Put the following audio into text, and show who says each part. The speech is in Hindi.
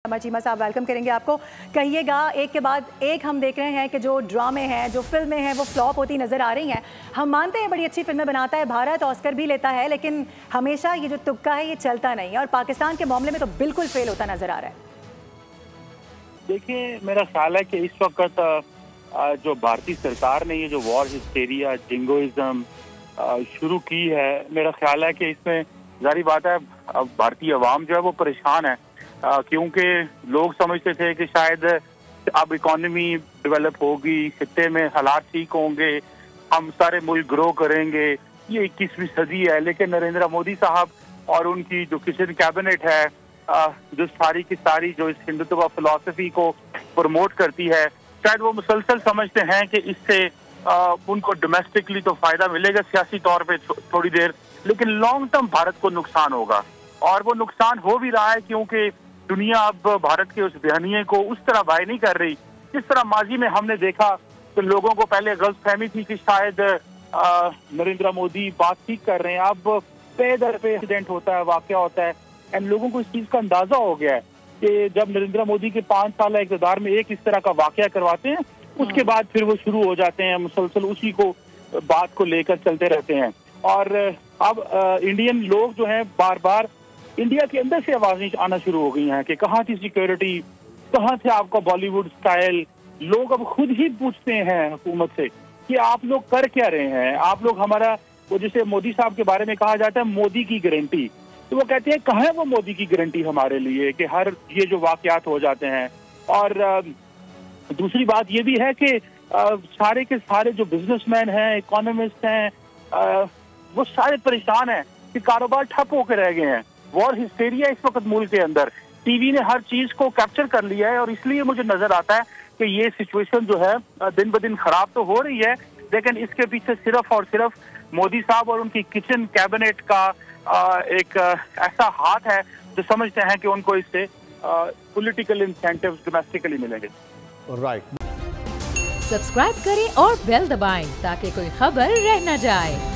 Speaker 1: चीमा साहब वेलकम करेंगे आपको। कहिएगा, एक के बाद एक हम देख रहे हैं कि जो ड्रामे हैं, जो फिल्में हैं, वो फ्लॉप होती नज़र आ रही हैं। हम मानते हैं बड़ी अच्छी फिल्में बनाता है भारत, ऑस्कर भी लेता है, लेकिन हमेशा ये जो तुक्का है ये चलता नहीं है और पाकिस्तान के मामले में तो बिल्कुल फेल होता नज़र आ रहा है।
Speaker 2: देखिए, मेरा ख्याल है कि इस वक्त जो भारतीय सरकार ने ये जो वॉर हिस्टेरिया, जिंगोइज्म शुरू की है, मेरा ख्याल है कि इसमें जारी बात है भारतीय अवाम जो है वो परेशान है, क्योंकि लोग समझते थे कि शायद अब इकोनॉमी डेवलप होगी, खित्ते में हालात ठीक होंगे, हम सारे मुल्क ग्रो करेंगे, ये 21वीं सदी है। लेकिन नरेंद्र मोदी साहब और उनकी जो किचन कैबिनेट है, जो सारी की सारी जो इस हिंदुत्व फिलॉसफी को प्रमोट करती है, शायद वो मुसलसल समझते हैं कि इससे उनको डोमेस्टिकली तो फायदा मिलेगा सियासी तौर पे थोड़ी देर, लेकिन लॉन्ग टर्म भारत को नुकसान होगा। और वो नुकसान हो भी रहा है, क्योंकि दुनिया अब भारत के उस बयानिए को उस तरह बाय नहीं कर रही जिस तरह माजी में हमने देखा। तो लोगों को पहले गलतफहमी थी कि शायद नरेंद्र मोदी बात ठीक कर रहे हैं, अब पे दर पे इंसिडेंट होता है, वाकया होता है, एंड लोगों को इस चीज का अंदाजा हो गया है कि जब नरेंद्र मोदी के 5 साल इक़्तिदार में एक इस तरह का वाकया करवाते हैं, उसके बाद फिर वो शुरू हो जाते हैं मुसलसल उसी को बात को लेकर चलते रहते हैं। और अब इंडियन लोग जो हैं बार बार इंडिया के अंदर से आवाजें आना शुरू हो गई हैं कि कहाँ थी सिक्योरिटी, कहाँ थे आपका बॉलीवुड स्टाइल। लोग अब खुद ही पूछते हैं हुकूमत से कि आप लोग कर क्या रहे हैं, आप लोग हमारा, वो जिसे मोदी साहब के बारे में कहा जाता है मोदी की गारंटी, तो वो कहते हैं कहाँ है वो मोदी की गारंटी हमारे लिए कि हर ये जो वाकयात हो जाते हैं। और दूसरी बात ये भी है कि सारे के सारे जो बिजनेसमैन हैं, इकोनॉमिस्ट हैं, वो सारे परेशान हैं कि कारोबार ठप होकर रह गए हैं। वॉर हिस्टेरिया इस वक्त मुल्क के अंदर, टीवी ने हर चीज को कैप्चर कर लिया है, और इसलिए मुझे नजर आता है कि ये सिचुएशन जो है दिन ब दिन खराब तो हो रही है, लेकिन इसके पीछे सिर्फ और सिर्फ मोदी साहब और उनकी किचन कैबिनेट का एक ऐसा हाथ है जो समझते हैं कि उनको इससे पॉलिटिकल इंसेंटिव्स डोमेस्टिकली मिलेंगे।
Speaker 3: राइट। सब्सक्राइब करें और बेल दबाएं ताकि कोई खबर रह न जाए।